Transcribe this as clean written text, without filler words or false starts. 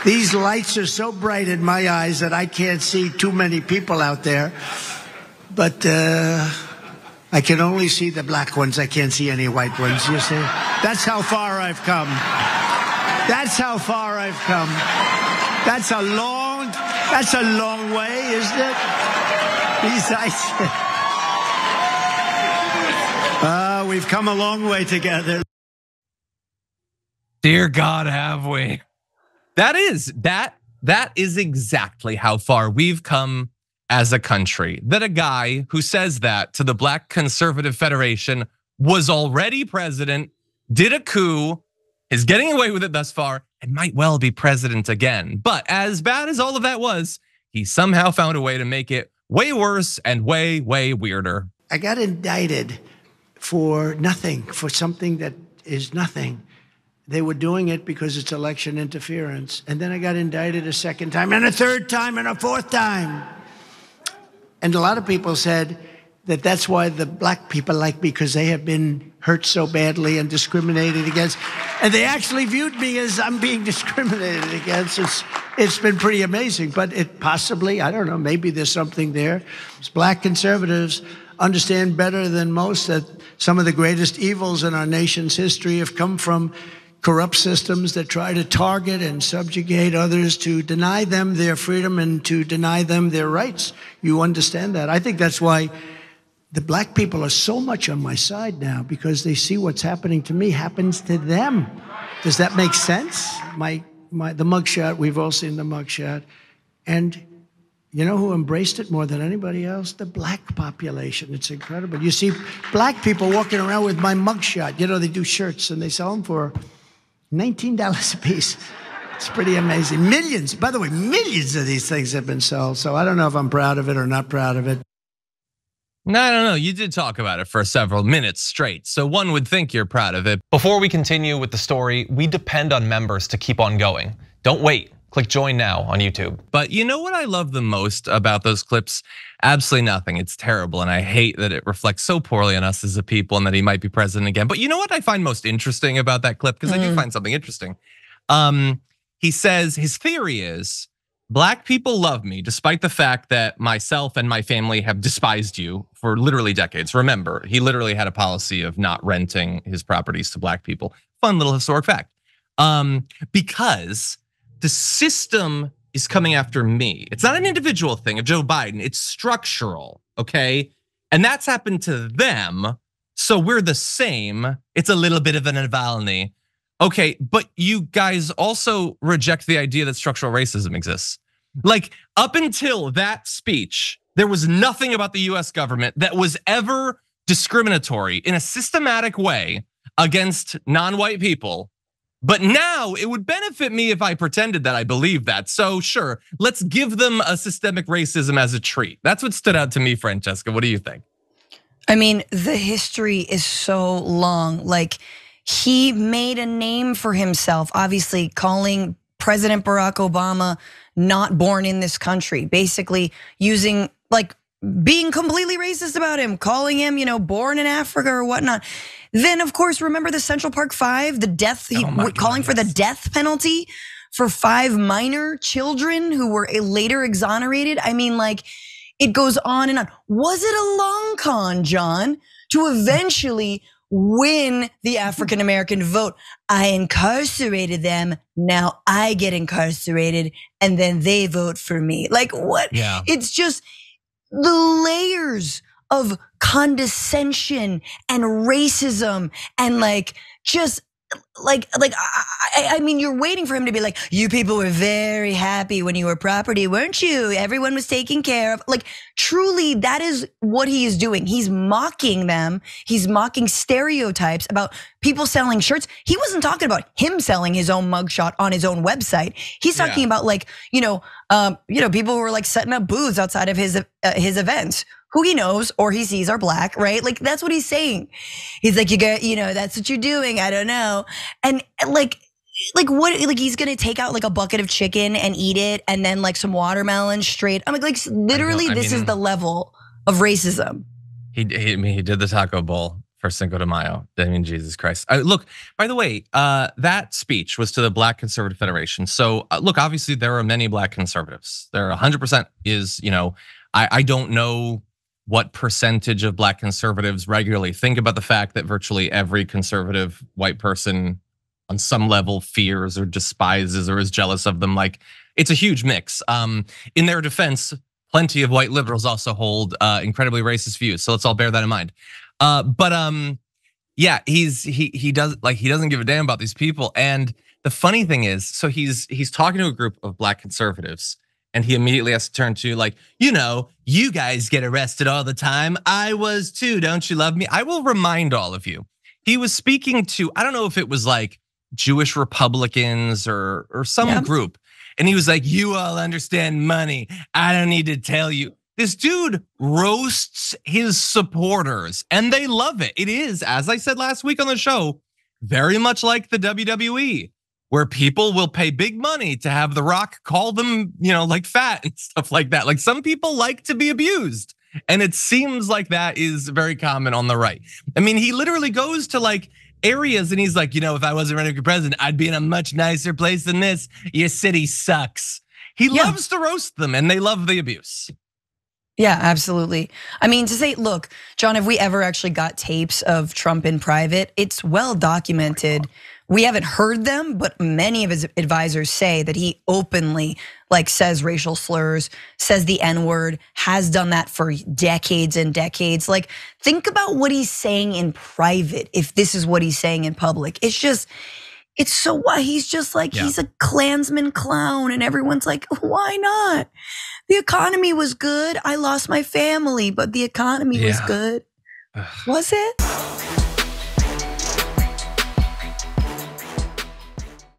These lights are so bright in my eyes that I can't see too many people out there. But I can only see the black ones. I can't see any white ones, you see? That's how far I've come. That's how far I've come. That's a long way, isn't it? These lights. We've come a long way together. Dear God, have we? That is exactly how far we've come as a country. That a guy who says that to the Black Conservative Federation was already president, did a coup, is getting away with it thus far, and might well be president again. But as bad as all of that was, he somehow found a way to make it way worse and way, way weirder. I got indicted for nothing, for something that is nothing. They were doing it because it's election interference. And then I got indicted a second time and a third time and a fourth time. And a lot of people said that that's why the black people like me, because they have been hurt so badly and discriminated against. And they actually viewed me as I'm being discriminated against. It's been pretty amazing, but it possibly, I don't know, maybe there's something there. Black conservatives understand better than most that some of the greatest evils in our nation's history have come from corrupt systems that try to target and subjugate others to deny them their freedom and to deny them their rights. You understand that. I think that's why the black people are so much on my side now, because they see what's happening to me happens to them. Does that make sense? The mugshot, we've all seen the mugshot. And you know who embraced it more than anybody else? The black population. It's incredible. You see black people walking around with my mugshot. You know, they do shirts and they sell them for $19 a piece. It's pretty amazing. Millions, by the way, millions of these things have been sold. So I don't know if I'm proud of it or not proud of it. No, you did talk about it for several minutes straight, so one would think you're proud of it. Before we continue with the story, we depend on members to keep on going. Don't wait. Click join now on YouTube. But you know what I love the most about those clips? Absolutely nothing. It's terrible, and I hate that it reflects so poorly on us as a people and that he might be president again. But you know what I find most interesting about that clip? Because I do find something interesting. He says his theory is black people love me despite the fact that myself and my family have despised you for literally decades. Remember, he literally had a policy of not renting his properties to black people. Fun little historic fact. Because the system is coming after me. It's not an individual thing of Joe Biden, it's structural, okay? And that's happened to them, so we're the same. It's a little bit of an Navalny. Okay, but you guys also reject the idea that structural racism exists. Like, up until that speech, there was nothing about the US government that was ever discriminatory in a systematic way against non-white people. But now it would benefit me if I pretended that I believed that. So sure, let's give them a systemic racism as a treat. That's what stood out to me, Francesca. What do you think? I mean, the history is so long. Like, he made a name for himself, obviously calling President Barack Obama not born in this country, basically using, like, being completely racist about him, calling him, born in Africa or whatnot. Then, of course, remember the Central Park 5, the death, calling for the death penalty for 5 minor children who were later exonerated. I mean, like, it goes on and on. Was it a long con, John, to eventually win the African American vote? I incarcerated them, now I get incarcerated, and then they vote for me. Like, what? Yeah. It's just the layers of condescension and racism and I mean, you're waiting for him to be like, you people were very happy when you were property, weren't you? Everyone was taken care of. Like, truly, that is what he is doing. He's mocking them. He's mocking stereotypes about people selling shirts. He wasn't talking about him selling his own mugshot on his own website. He's talking about, like, people who were like setting up booths outside of his events, who he knows or he sees are black, right? Like, that's what he's saying. He's like, that's what you're doing. I don't know. And like what, like, he's gonna take out like a bucket of chicken and eat it, and then like some watermelon straight. I'm like literally, this is the level of racism. He did the taco bowl for Cinco de Mayo. I mean, Jesus Christ. Look, by the way, that speech was to the Black Conservative Federation. So look, obviously there are many Black conservatives. There 100% is, I don't know what percentage of Black conservatives regularly think about the fact that virtually every conservative white person on some level fears or despises or is jealous of them. Like, it's a huge mix. In their defense, plenty of white liberals also hold incredibly racist views. So let's all bear that in mind. Yeah, he doesn't give a damn about these people. And the funny thing is, so he's talking to a group of Black conservatives, and he immediately has to turn to like, you guys get arrested all the time. I was too. Don't you love me? I will remind all of you, he was speaking to, I don't know if it was like Jewish Republicans or some group. And he was like, you all understand money. I don't need to tell you. This dude roasts his supporters and they love it. It is, as I said last week on the show, very much like the WWE, where people will pay big money to have The Rock call them, like fat and stuff like that. Like, some people like to be abused. And it seems like that is very common on the right. I mean, he literally goes to like areas and he's like, if I wasn't running for president, I'd be in a much nicer place than this. Your city sucks. He loves to roast them and they love the abuse. Yeah, absolutely. I mean, to say, look, John, have we ever actually got tapes of Trump in private? It's well documented. We haven't heard them, but many of his advisors say that he openly says racial slurs, says the N-word, has done that for decades and decades. Like, think about what he's saying in private if this is what he's saying in public. It's so why he's just like, he's a Klansman clown and everyone's like, why not? The economy was good. I lost my family, but the economy was good. Was it?